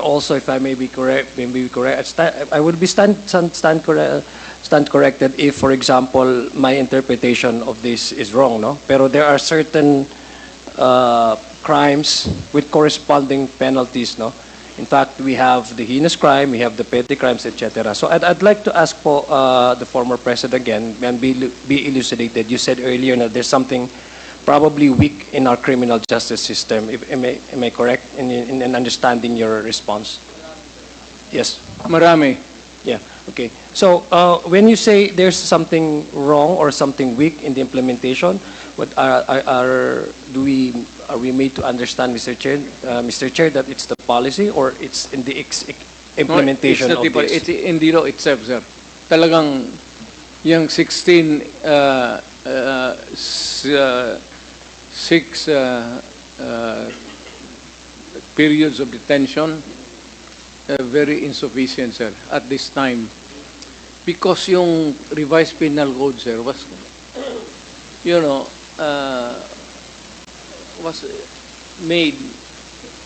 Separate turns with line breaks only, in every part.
Also, if I may be correct, I will be stand corrected if, for example, my interpretation of this is wrong, no? Pero there are certain crimes with corresponding penalties, no? In fact, we have the heinous crime, we have the petty crimes, etc. So I'd like to ask po the former president again and be elucidated. You said earlier that there's something probably weak in our criminal justice system. Am I correct in understanding your response? Yes.
Marami.
Yeah. Okay. So when you say there's something wrong or something weak in the implementation, what are we made to understand, Mr. Chair, that it's the policy or it's in the implementation
no,
of this?
It's in the law itself, sir. Talagang yung 16 periods of detention very insufficient, sir, at this time. Because yung revised penal code, sir, was, was made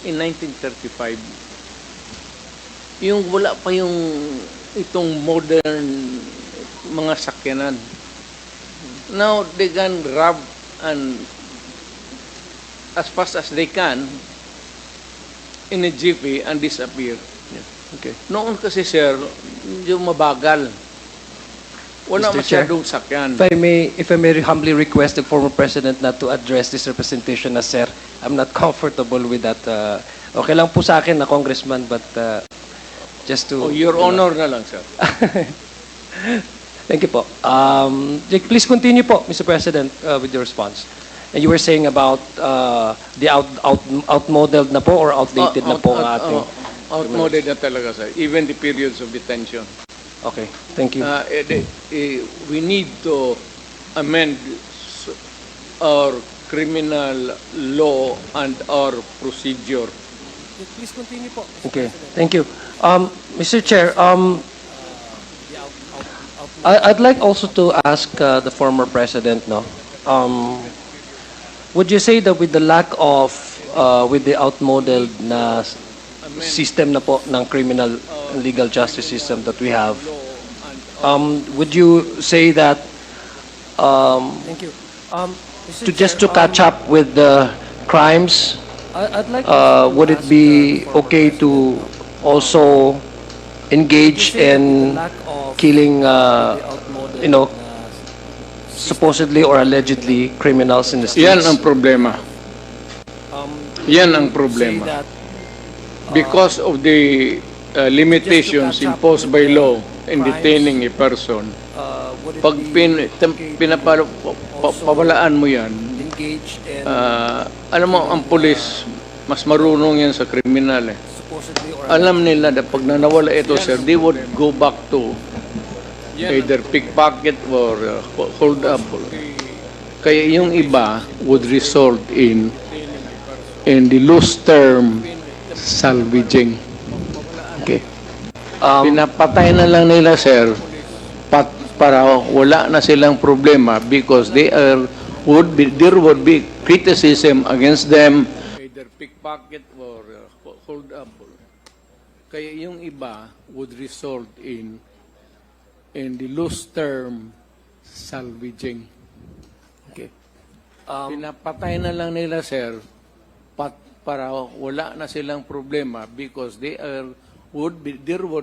in 1935. Yung wala pa yung itong modern mga sakyanan. Now, they can rob and as fast as they can in a jiffy and disappear.
Yeah. Okay.
Noon kasi, sir, yung mabagal. Wala
Mr. Chair,
masyadong sakyan.
If I may humbly request the former president not to address this representation as sir, I'm not comfortable with that. Okay lang po sa akin na congressman, but just to...
Your honor na lang, sir.
Thank you po. Please continue po, Mr. President, with your response. And you were saying about the outmodeled na po or outdated na po ang ating...
Outmoded na talaga, sir. Even the periods of detention.
Okay, thank you.
We need to amend our criminal law and our procedure.
Please continue po. Okay, thank you. Mr. Chair, I'd like also to ask the former president, no? Would you say that with the lack of, with the outmodeled na system na po ng criminal and legal justice system that we have, would you say that thank you. To catch up with the crimes, would it be okay to also engage in killing, supposedly or allegedly criminals in the streets?
Yan ang problema. Yan ang problema. Because of the limitations imposed by law in detaining a person, pag pawalaan mo yan, alam mo, ang pulis, mas marunong yan sa kriminal eh. Alam nila na pag nawala ito, sir, they would go back to either pickpocket or hold up. Kaya yung iba would result in the loose term salvaging. Okay. Pinapatay na lang nila, sir, para wala na silang problema because there would be criticism against them, either pickpocket or hold up. Kaya yung iba would result in the loose term salvaging. Okay. Pinapatay na lang nila, sir, para wala na silang problema because there would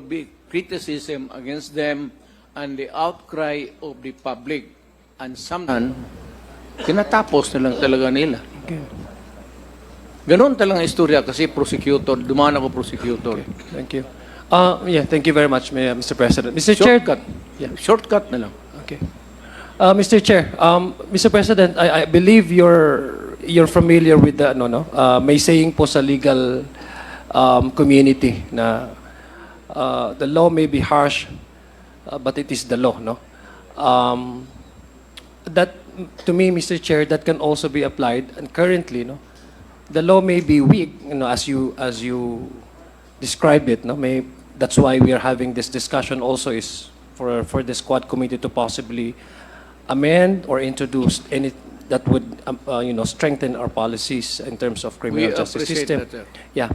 be criticism against them and the outcry of the public, and sometimes tinatapos na lang talaga nila.
Okay.
Ganon talagang istorya kasi prosecutor, dumaan ako prosecutor.
Okay. Thank you. Yeah, thank you very much, Mr. President. Mr. Chair,
Shortcut na lang.
Okay. Mr. Chair, Mr. President, I believe you're familiar with the may saying po sa legal community na the law may be harsh, but it is the law, no? That to me, Mr. Chair, that can also be applied, and currently, no, the law may be weak, as you describe it, no? That's why we are having this discussion. Also, is for the squad committee to possibly amend or introduce any that would strengthen our policies in terms of criminal justice system.
That,
yeah,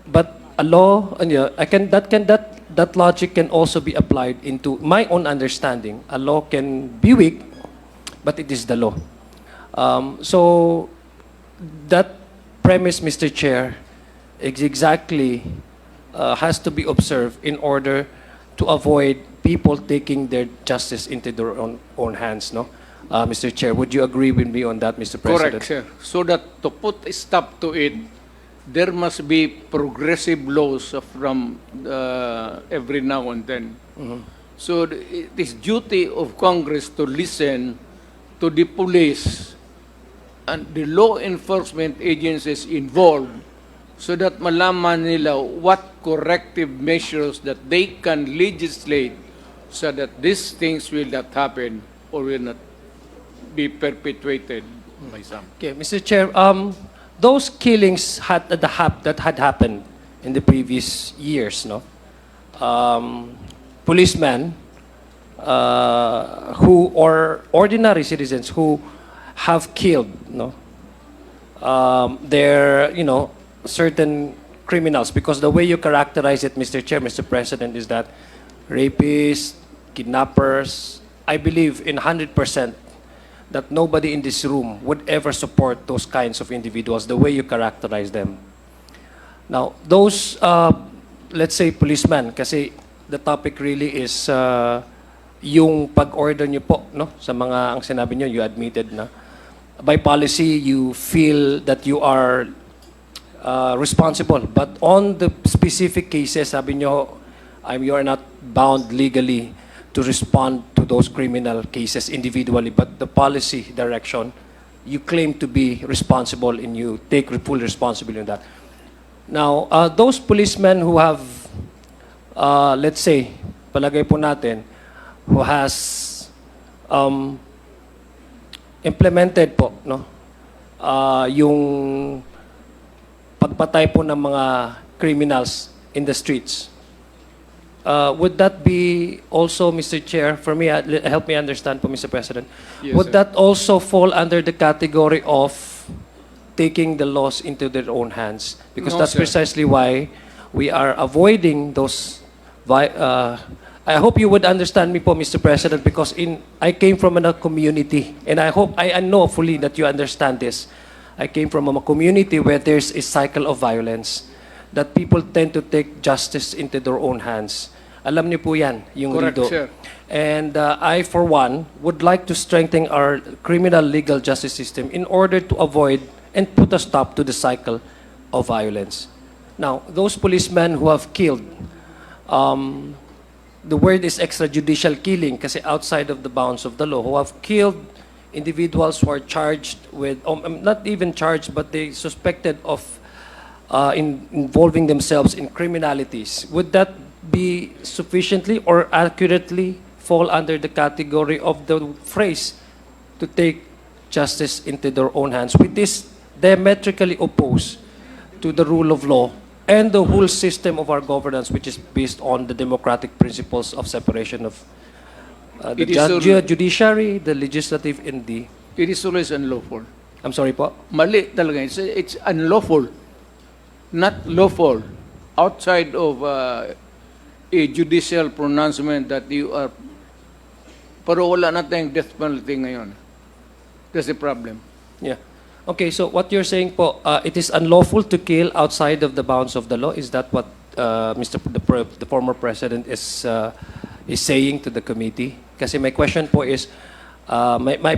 but a law, and yeah, that logic can also be applied into my own understanding. A law can be weak, but it is the law. So that premise, Mr. Chair, is exactly has to be observed in order to avoid people taking their justice into their own hands. No, Mr. Chair, would you agree with me on that, Mr. President?
Correct, sir. So that to put a stop to it, there must be progressive laws from every now and then. So it is duty of Congress to listen to the police and the law enforcement agencies involved so that malaman nila what corrective measures that they can legislate so that these things will not happen or will not be perpetuated by some.
Okay, Mr. Chair, those killings that had happened in the previous years, no, policemen who or ordinary citizens who have killed, no, their, certain criminals, because the way you characterize it, Mr. Chair, Mr. President, is that rapists, kidnappers, I believe in 100% that nobody in this room would ever support those kinds of individuals, the way you characterize them. Now, those, let's say, policemen, kasi the topic really is yung pag-order nyo po, no? Sa mga, ang sinabi nyo, you admitted na, by policy, you feel that you are responsible. But on the specific cases, sabi nyo, you are not bound legally to respond to those criminal cases individually, but the policy direction, you claim to be responsible and you take full responsibility in that. Now, those policemen who have, let's say, palagay po natin, who has implemented po, no, yung pagpatay po ng mga criminals in the streets. Would that be also, Mr. Chair, for me, help me understand po, Mr. President,
Yes,
would
sir.
that also fall under the category of taking the laws into their own hands? Because
No,
that's
sir.
precisely why we are avoiding those. I hope you would understand me po, Mr. President, because I came from a community, and I know fully that you understand this. I came from a community where there's a cycle of violence, that people tend to take justice into their own hands. Alam niyo po yan, yung
Correct,
Lido.
sir.
And I, for one, would like to strengthen our criminal legal justice system in order to avoid and put a stop to the cycle of violence. Now, those policemen who have killed, the word is extrajudicial killing kasi outside of the bounds of the law, who have killed individuals who are charged with, not even charged, but they suspected of involving themselves in criminalities. Would that be sufficiently or accurately fall under the category of the phrase to take justice into their own hands, which is diametrically opposed to the rule of law and the whole system of our governance, which is based on the democratic principles of separation of the
It is
judiciary, the legislative, and the...
It is always unlawful.
I'm sorry po?
Mali talaga. It's unlawful. Not lawful. Outside of a judicial pronouncement that you are... Pero wala na tayong death penalty ngayon. That's the problem.
Yeah. Okay, so what you're saying po, it is unlawful to kill outside of the bounds of the law. Is that what the former president is saying to the committee? Kasi my question po is, my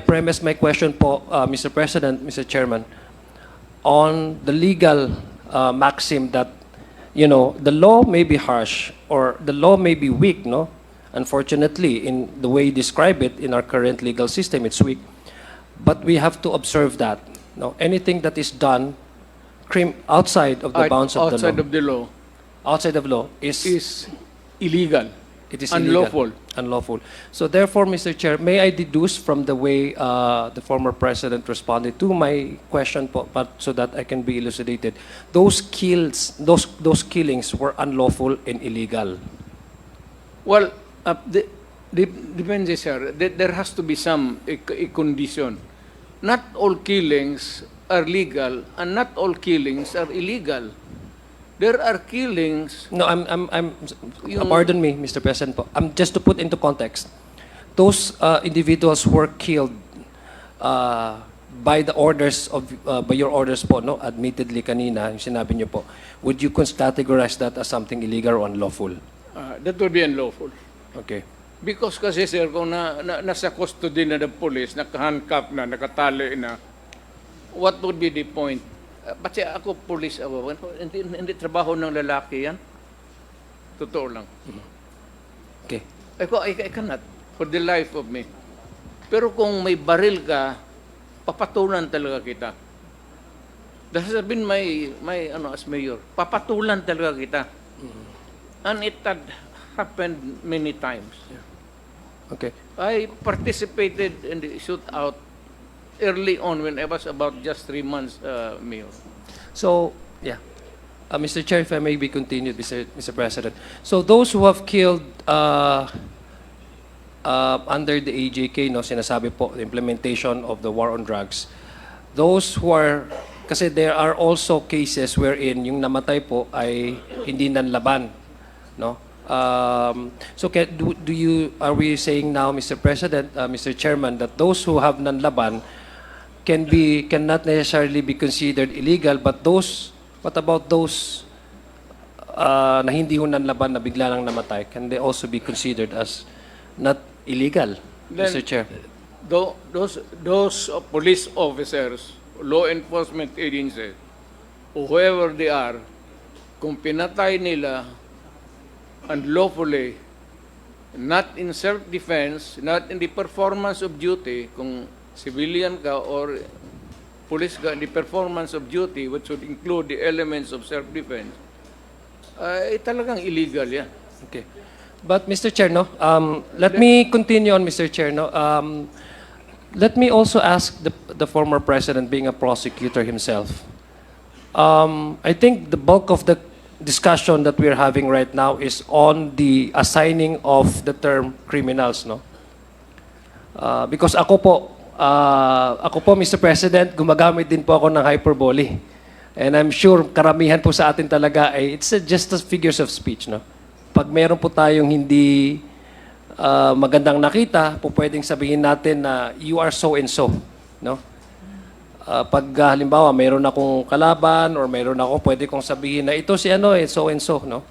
question po, Mr. President, Mr. Chairman, on the legal maxim that, the law may be harsh or the law may be weak, no? Unfortunately, in the way you describe it in our current legal system, it's weak. But we have to observe that. No, anything that is done outside of the bounds of the law.
Outside of the law
Outside of law
is illegal.
it is
unlawful.
illegal, unlawful. So therefore, Mr. Chair, may I deduce from the way the former president responded to my question, but so that I can be elucidated, those killings were unlawful and illegal.
Well, depends, sir. There has to be some a condition. Not all killings are legal and not all killings are illegal. There are killings.
No, pardon me, Mr. President po. Just to put into context, those individuals were killed by the orders of, by your orders po, no? Admittedly kanina, yung sinabi niyo po. Would you categorize that as something illegal or unlawful?
That would be unlawful.
Okay.
Because kasi, sir, kung nasa custody na ng police, naka-handcuff na, nakatali na, what would be the point? Pati ako, police, hindi trabaho ng lalaki yan. Totoo lang.
Okay.
I cannot, for the life of me. Pero kung may baril ka, papatulan talaga kita. That has been my as mayor. Papatulan talaga kita. And it had happened many times.
Okay.
I participated in the shootout early on when I was about just 3 months mayor.
So, yeah. Mr. Chair, if I may be continued, Mr. President. So, those who have killed under the AJK, no, sinasabi po, the implementation of the war on drugs, those who are, kasi there are also cases wherein yung namatay po ay hindi nanlaban, no? So, are we saying now, Mr. President, Mr. Chairman, that those who have nanlaban cannot necessarily be considered illegal, but what about those na hindi ho nanlaban na bigla lang namatay? Can they also be considered as not illegal,
Then,
Mr. Chair?
Those police officers, law enforcement agencies, whoever they are, kung pinatay nila unlawfully, not in self-defense, not in the performance of duty, kung civilian ka or police ka in the performance of duty, which would include the elements of self-defense, talagang illegal yan.
Okay. But Mr. Chair, no, let me continue on, Mr. Chair, no. Let me also ask the former president, being a prosecutor himself. I think the bulk of the discussion that we're having right now is on the assigning of the term criminals, no? Because ako po, Mr. President, gumagamit din po ako ng hyperbole. And I'm sure karamihan po sa atin talaga ay it's just a figures of speech, no? Pag meron po tayong hindi magandang nakita, po pwedeng sabihin natin na you are so and so, no? Pag halimbawa mayroon akong kalaban or mayroon ako, pwede kong sabihin na ito si ano so and so, no?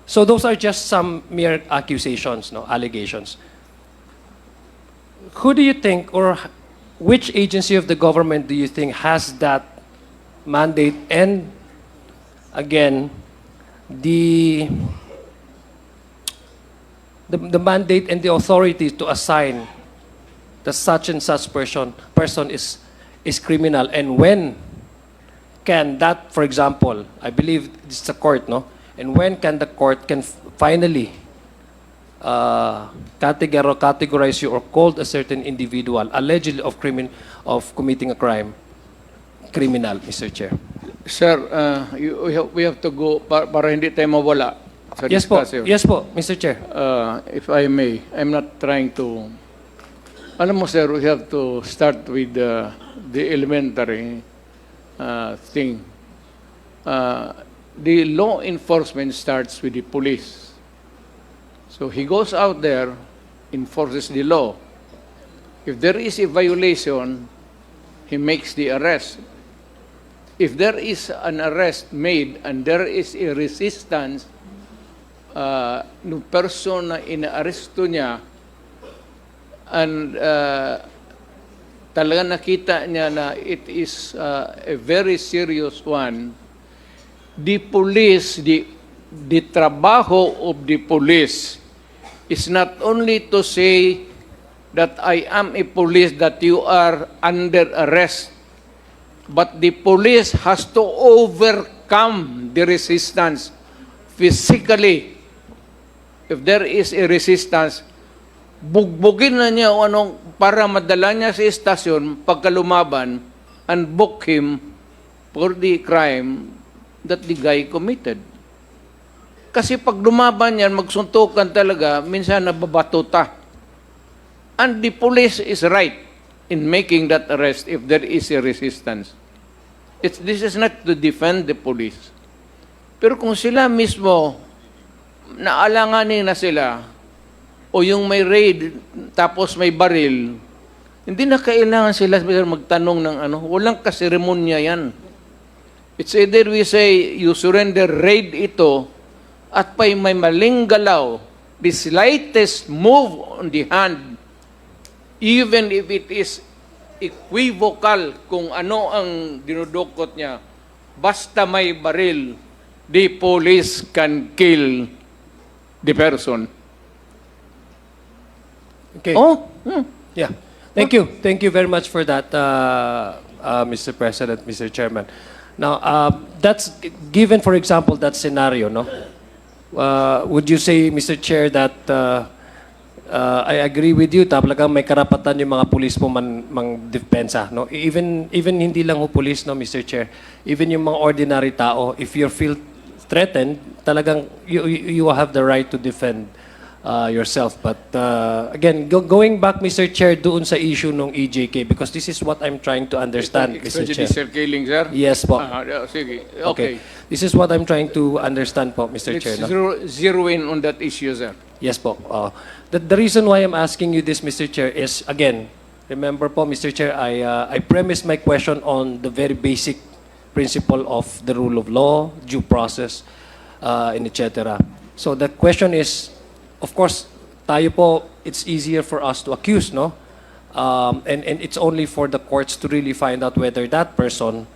So those are just some mere accusations, no, allegations. Who do you think, or which agency of the government do you think has that mandate and, again, the mandate and the authority to assign that such and such person is criminal, and when can that, for example, I believe it's the court, no? And when can the court finally categorize you or called a certain individual allegedly of committing a crime criminal, Mr. Chair?
Sir, we have to go para hindi tayo mawala sa
Yes po,
discussion.
yes po, Mr. Chair.
If I may, I'm not trying to... Alam mo, sir, we have to start with the elementary thing. The law enforcement starts with the police. So he goes out there, enforces the law. If there is a violation, he makes the arrest. If there is an arrest made and there is a resistance, no person na inaaresto niya, and talaga nakita niya na it is a very serious one, the police, the trabaho of the police is not only to say that I am a police, that you are under arrest, but the police has to overcome the resistance physically. If there is a resistance, bugbugin na niya o anong para madala niya sa estasyon pagkalumaban and book him for the crime that the guy committed. Kasi pag lumaban yan, magsuntukan talaga, minsan nababatuta. And the police is right in making that arrest if there is a resistance. This is not to defend the police. Pero kung sila mismo, naalanganin na sila, o yung may raid, tapos may baril, hindi na kailangan sila magtanong ng ano. Walang kaseremonya yan. It's either we say, you surrender, raid ito, at may maling galaw, the slightest move on the hand, even if it is equivocal kung ano ang dinudukot niya, basta may baril, the police can kill the person.
Okay.
Oh,
Yeah. Thank you. Thank you very much for that, Mr. President, Mr. Chairman. Now, that's given, for example, that scenario, no? Would you say, Mr. Chair, that I agree with you, talagang may karapatan yung mga pulis mo mang-depensa, no? Even hindi lang ho pulis, no, Mr. Chair. Even yung mga ordinary tao, if you feel threatened, talagang you have the right to defend yourself. But again, going back, Mr. Chair, doon sa issue ng EJK, because this is what I'm trying to understand, Mr. Chair.
Extrajudicial killing, sir?
Yes po.
Sige,
Okay.
okay.
This is what I'm trying to understand po, Mr. Chair.
Let's
No?
zero in on that issue, sir.
Yes po. The reason why I'm asking you this, Mr. Chair, is, again, remember po, Mr. Chair, I premised my question on the very basic principle of the rule of law, due process, and etc. So the question is, of course, tayo po, it's easier for us to accuse, no? And it's only for the courts to really find out whether that person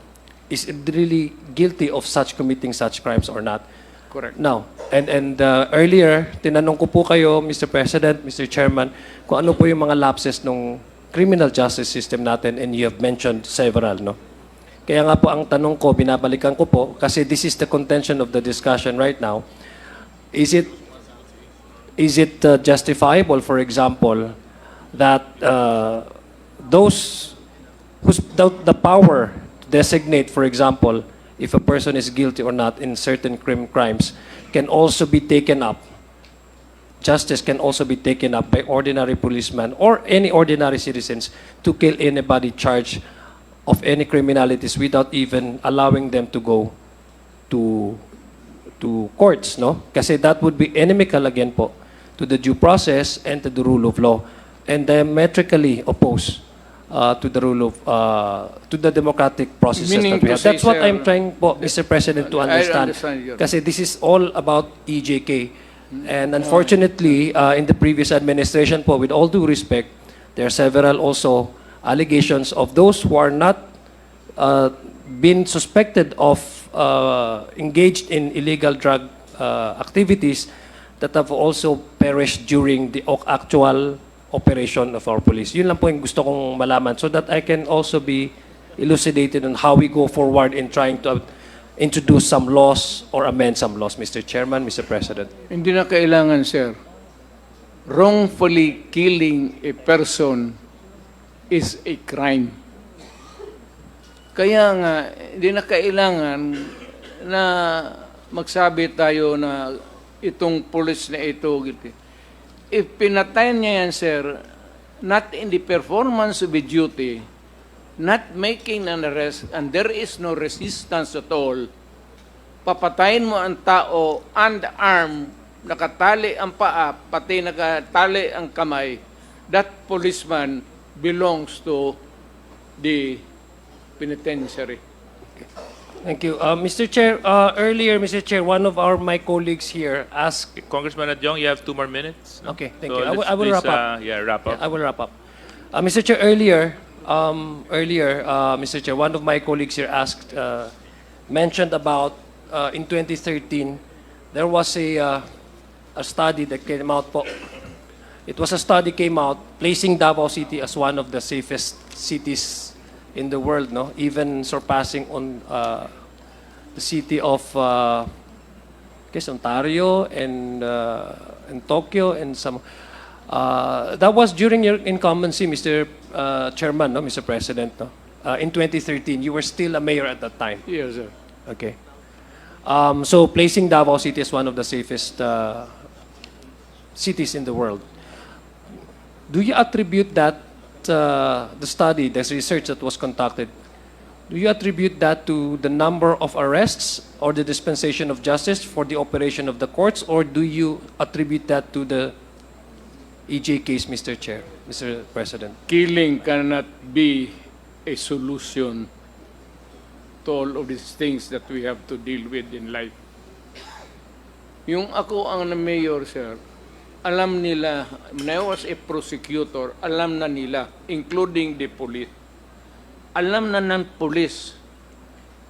is really guilty of committing such crimes or not.
Correct.
Now, and earlier, tinanong ko po kayo, Mr. President, Mr. Chairman, kung ano po yung mga lapses ng criminal justice system natin, and you have mentioned several, no? Kaya nga po ang tanong ko, binabalikan ko po, kasi this is the contention of the discussion right now. Is it justifiable, for example, that those who's the power to designate, for example, if a person is guilty or not in certain crimes, can also be taken up, justice can also be taken up by ordinary policemen or any ordinary citizens to kill anybody charged of any criminalities without even allowing them to go to courts, no? Kasi that would be inimical again po to the due process and to the rule of law, and diametrically opposed to the rule of to the democratic processes
Meaning
that we
to
have.
say,
That's what
sir,
I'm trying po, Mr. President, to
I
understand.
understand your-
Kasi this is all about EJK. And unfortunately, in the previous administration po, with all due respect, there are several also allegations of those who are not been suspected of engaged in illegal drug activities that have also perished during the actual operation of our police. Yun lang po yung gusto kong malaman so that I can also be elucidated on how we go forward in trying to introduce some laws or amend some laws, Mr. Chairman, Mr. President.
Hindi na kailangan, sir. Wrongfully killing a person is a crime. Kaya nga, hindi na kailangan na magsabi tayo na itong pulis na ito guilty. If pinatay niya yan, sir, not in the performance of a duty, not making an arrest, and there is no resistance at all, papatayin mo ang tao unarmed, nakatali ang paa, pati nakatali ang kamay, that policeman belongs to the penitentiary.
Thank you. Mr. Chair, earlier, Mr. Chair, one of my colleagues here asked...
Congressman Adjong, you have 2 more minutes. No?
Okay, thank
So
you. I
let's
will
please,
wrap up.
wrap up.
Yeah, I will wrap up. Mr. Chair, earlier, Mr. Chair, one of my colleagues here mentioned about in 2013, there was a study that came out po. It was a study came out placing Davao City as one of the safest cities in the world, no? Even surpassing on the city of Ontario and Tokyo and some. That was during your incumbency, Mr. Chairman, no, Mr. President, no? In 2013, you were still a mayor at that time.
Yes, sir.
Okay. So placing Davao City as one of the safest cities in the world. Do you attribute that the study, the research that was conducted, Do you attribute that to the number of arrests or the dispensation of justice for the operation of the courts, or do you attribute that to the EJ case, Mr. Chair, Mr. President?
Killing cannot be a solution to all of these things that we have to deal with in life. Yung ako ang mayor, sir, alam nila, when I was a prosecutor, alam na nila, including the police. Alam na ng pulis.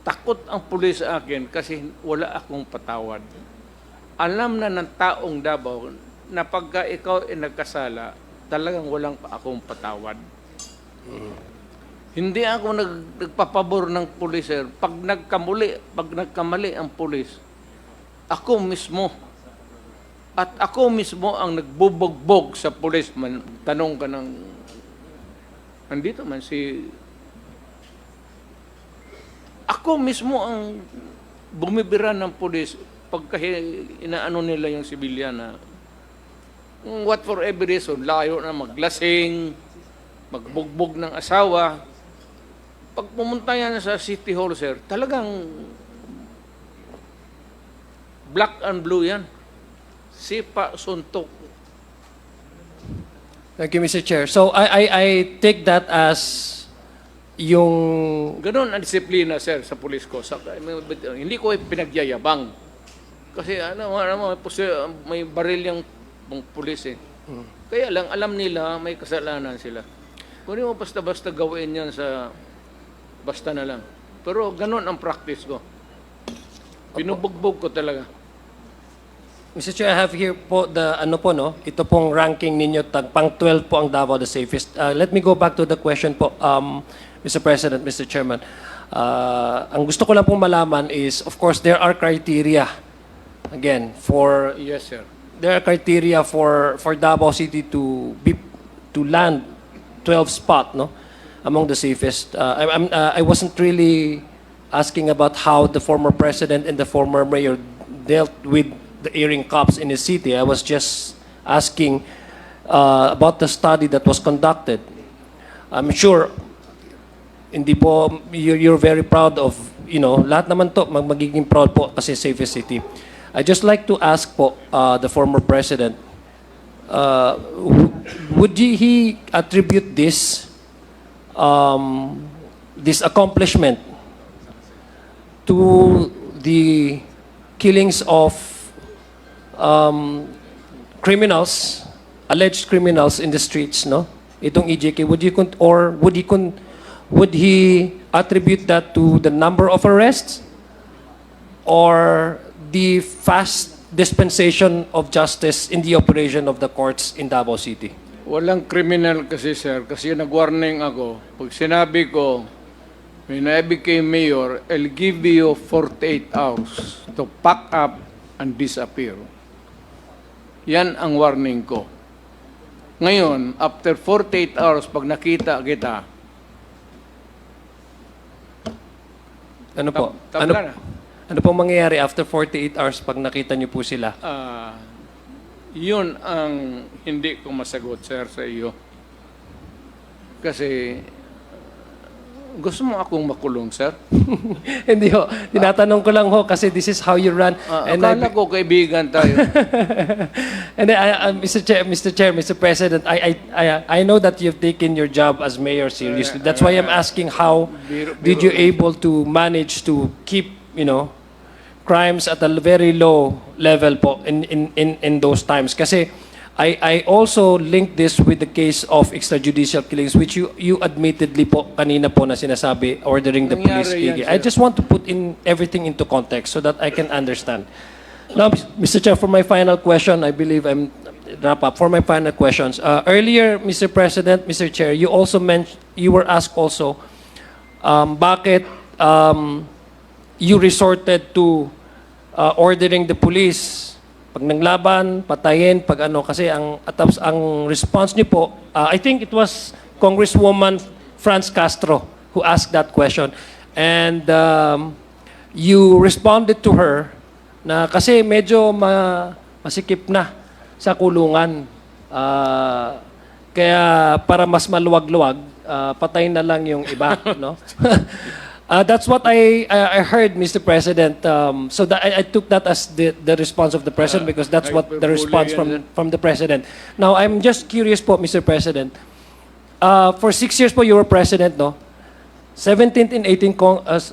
Takot ang pulis sa akin kasi wala akong patawad. Alam na ng taong Davao na pagka ikaw ay nagkasala, talagang walang pa akong patawad. Hindi ako nagpapabor ng pulis, sir. Pag nagkamali ang pulis, ako mismo. At ako mismo ang nagbubugbog sa pulis. Tanong ka ng, andito man si... Ako mismo ang bumibira ng pulis pagka inaano nila yung sibilyan na what for every reason, layo na maglasing, magbugbog ng asawa. Pag pumunta yan sa City Hall, sir, talagang black and blue yan. Sipa, suntok.
Thank you, Mr. Chair. So I take that as yung...
Ganon ang disiplina, sir, sa pulis ko. Hindi ko pinagyayabang. Kasi may baril yung pulis eh. Kaya lang, alam nila, may kasalanan sila. Kung mo basta-basta gawin yan sa basta na lang. Pero ganon ang practice ko. Pinubugbog ko talaga.
Mr. Chair, I have here po the ito pong ranking ninyo, pang 12 po ang Davao the safest. Let me go back to the question po, Mr. President, Mr. Chairman. Ang gusto ko lang pong malaman is, of course, there are criteria, again, for...
Yes, sir.
There are criteria for Davao City to land 12 spot, no, among the safest. I wasn't really asking about how the former president and the former mayor dealt with the airing cops in the city. I was just asking about the study that was conducted. I'm sure hindi po you're very proud of, lahat naman to magiging proud po kasi safest city. I just like to ask po the former president, would he attribute this accomplishment to the killings of criminals, alleged criminals in the streets, no? Itong EJK, would he attribute that to the number of arrests or the fast dispensation of justice in the operation of the courts in Davao City?
Walang criminal kasi, sir. Kasi nag-warning ako. Pag sinabi ko, when I became mayor, I'll give you 48 hours to pack up and disappear. Yan ang warning ko. Ngayon, after 48 hours, pag nakita kita,
Ano po?
tabla na.
Ano pong mangyayari after 48 hours pag nakita niyo po sila?
Yun ang hindi ko masagot, sir, sa iyo. Kasi gusto mo akong makulong, sir?
Hindi ho. Tinatanong ko lang ho kasi this is how you run.
Akala ko kaibigan tayo.
And Mr. Chair, Mr. President, I know that you've taken your job as mayor seriously. That's why I'm asking how did you able to manage to keep, crimes at a very low level po in those times. Kasi I also link this with the case of extrajudicial killings, which you admittedly po kanina po na sinasabi ordering the police.
Nangyari yan,
I
sir.
just want to put in everything into context so that I can understand. Now, Mr. Chair, for my final question, I believe I'm wrap up. For my final questions, earlier, Mr. President, Mr. Chair, you also mentioned, you were asked also, bakit you resorted to ordering the police pag nanglaban, patayin, pag ano, kasi ang response niyo po, I think it was Congresswoman Franz Castro who asked that question. And you responded to her na kasi medyo masikip na sa kulungan. Kaya para mas maluwag-luwag, patayin na lang yung iba, no? That's what I heard, Mr. President. So that I took that as the response of the President because that's what the response from the President. Now, I'm just curious po, Mr. President. For 6 years po, you were President, no? 17th and 18th,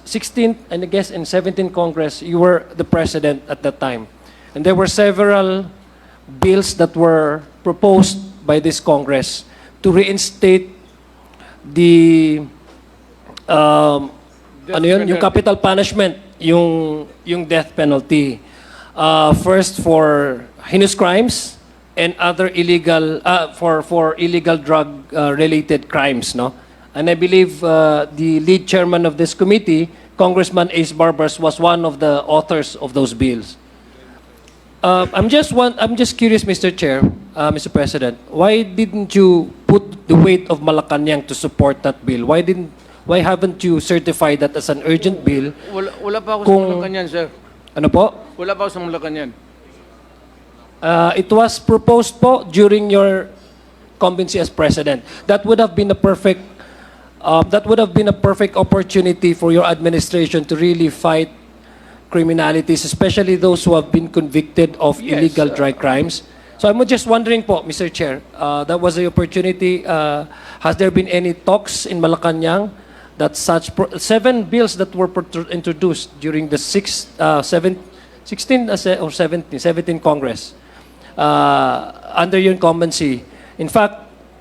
16th, and I guess in 17th Congress, you were the President at that time. And there were several bills that were proposed by this Congress to reinstate the ano yun, yung capital punishment, yung death penalty. First for heinous crimes and other illegal for illegal drug related crimes, no? And I believe the lead chairman of this committee, Congressman Ace Barbers, was one of the authors of those bills. I'm just curious, Mr. Chair, Mr. President, why didn't you put the weight of Malacanang to support that bill? Why haven't you certified that as an urgent bill?
Wala pa ako sa
Kung-
Malacanang, sir.
Ano po?
Wala pa ako sa Malacanang.
It was proposed po during your incumbency as president. That would have been a perfect opportunity for your administration to really fight criminalities, especially those who have been convicted of
Yes,
illegal drug crimes. So I'm just wondering po, Mr. Chair, that was the opportunity. Has there been any talks in Malacanang that such 7 bills that were introduced during the 16 or 17 Congress under your incumbency? In fact,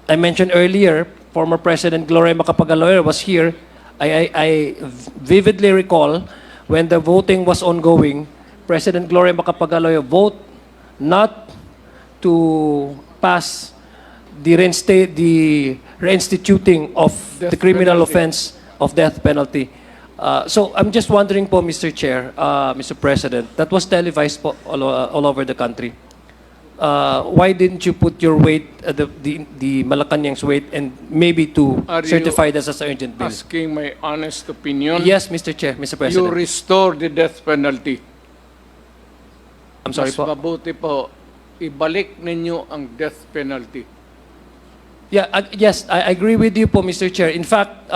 I mentioned earlier, former President Gloria Macapagal-Arroyo was here. I vividly recall when the voting was ongoing, President Gloria Macapagal-Arroyo voted not to pass the reinstituting of the criminal offense of death penalty. So I'm just wondering po, Mr. Chair, Mr. President, that was televised po all over the country. Why didn't you put your weight, the Malacanang's weight, and maybe to
Are you
certify this as urgent bill?
Asking my honest opinion.
Yes, Mr. Chair, Mr.
You
President.
restore the death penalty.
I'm sorry
Mas
po.
mabuti po, ibalik ninyo ang death penalty.
Yeah, yes, I agree with you po, Mr. Chair. In fact,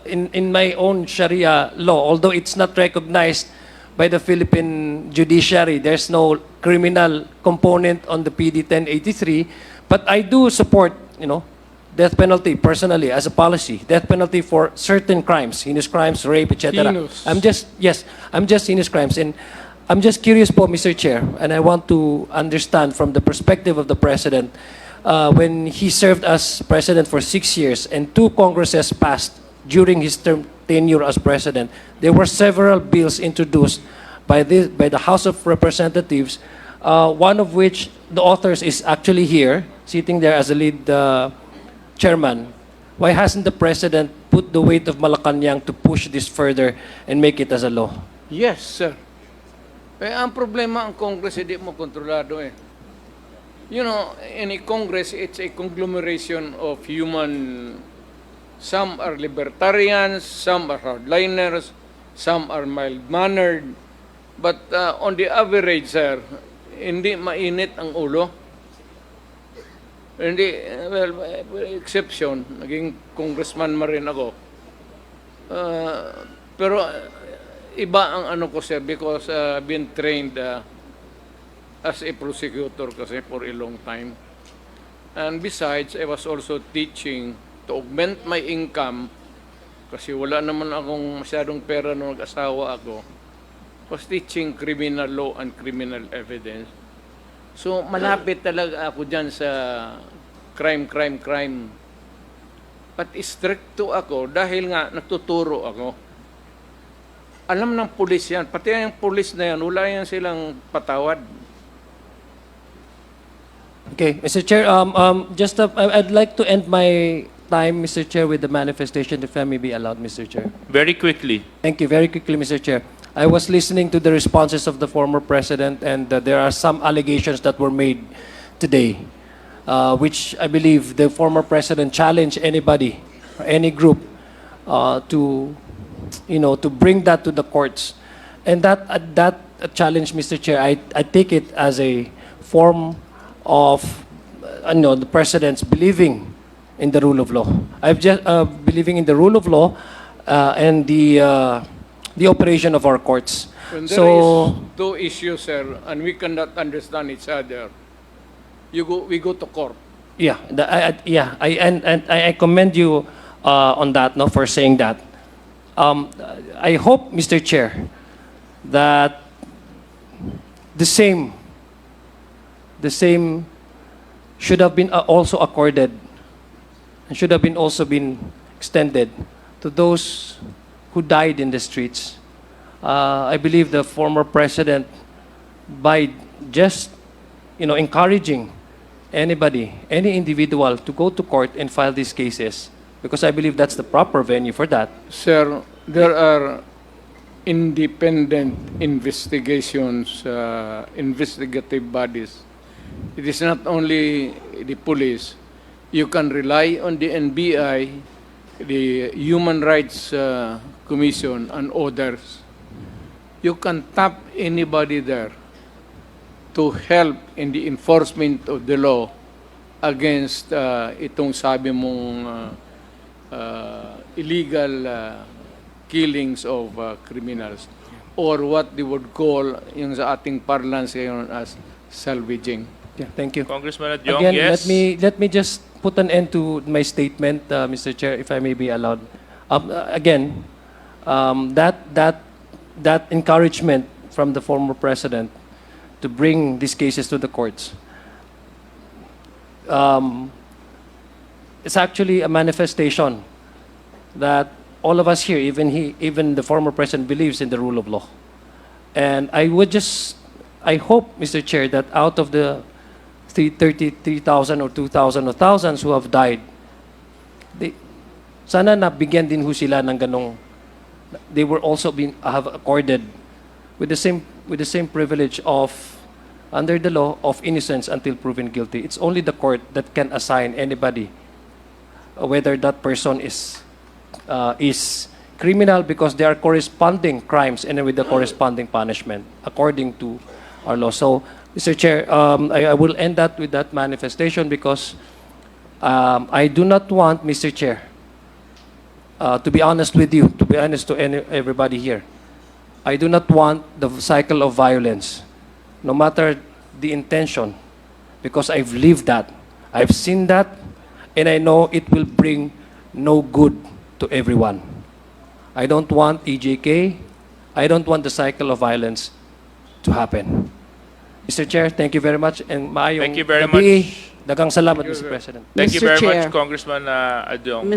in my own Sharia law, although it's not recognized by the Philippine judiciary, there's no criminal component on the PD 1083, but I do support, death penalty personally as a policy. Death penalty for certain crimes, heinous crimes, rape, etc.
Heinous.
I'm just heinous crimes, and I'm just curious po, Mr. Chair, and I want to understand from the perspective of the President, when he served as President for 6 years and 2 Congresses passed during his tenure as President, there were several bills introduced by the House of Representatives, one of which the authors is actually here, sitting there as a lead chairman. Why hasn't the President put the weight of Malacanang to push this further and make it as a law?
Yes, sir. Eh, ang problema, ang Congress, hindi mo kontrolado eh. You know, in a Congress, it's a conglomeration of human. Some are libertarians, some are hardliners, some are mild-mannered. But on the average, sir, hindi mainit ang ulo. Hindi, well, exception, naging congressman ma rin ako. Pero iba ang ano ko, sir, because I've been trained as a prosecutor kasi for a long time. And besides, I was also teaching to augment my income kasi wala naman akong masyadong pera nung nag-asawa ako. Was teaching criminal law and criminal evidence. So, malapit talaga ako dyan sa crime. But stricto ako dahil nga natuturo ako. Alam ng pulis yan. Pati yung pulis na yan, wala yan silang patawad.
Okay, Mr. Chair, I'd like to end my time, Mr. Chair, with the manifestation, if I may be allowed, Mr. Chair.
Very quickly.
Thank you. Very quickly, Mr. Chair. I was listening to the responses of the former president, and there are some allegations that were made today, which I believe the former president challenged anybody, or any group, to bring that to the courts. And that challenge, Mr. Chair, I take it as a form of the president's believing in the rule of law. I've just believing in the rule of law, and the operation of our courts.
When there
So,
is two issues, sir, and we cannot understand each other, we go to court.
yeah, and I commend you on that, no, for saying that. I hope, Mr. Chair, that the same should have been also accorded and should have been also been extended to those who died in the streets. I believe the former president, by just encouraging anybody, any individual to go to court and file these cases, because I believe that's the proper venue for that.
Sir, there are independent investigations, investigative bodies. It is not only the police. You can rely on the NBI, the Human Rights Commission, and others. You can tap anybody there to help in the enforcement of the law against itong sabi mong illegal killings of criminals, or what they would call yung sa ating parlance ngayon as salvaging.
Yeah, thank you.
Congressman Adjong,
Again,
yes.
let me just put an end to my statement, Mr. Chair, if I may be allowed. Again, that encouragement from the former president to bring these cases to the courts, it's actually a manifestation that all of us here, even the former president, believes in the rule of law. And I hope, Mr. Chair, that out of the 33,000 or 2,000 or thousands who have died, sana nabigyan din ho sila ng ganong, they were also have accorded with the same privilege of, under the law, of innocence until proven guilty. It's only the court that can assign anybody whether that person is criminal, because there are corresponding crimes and with the corresponding punishment according to our law. So, Mr. Chair, I will end that with that manifestation, because I do not want, Mr. Chair, to be honest with you, to be honest to everybody here, I do not want the cycle of violence, no matter the intention, because I've lived that, I've seen that, and I know it will bring no good to everyone. I don't want EJK, I don't want the cycle of violence to happen. Mr. Chair, thank you very much, and maayong
Thank you very
gabi.
much.
Dagang salamat, Mr. President.
Thank you
Mr.
very
Chair.
much, Congressman Adjong.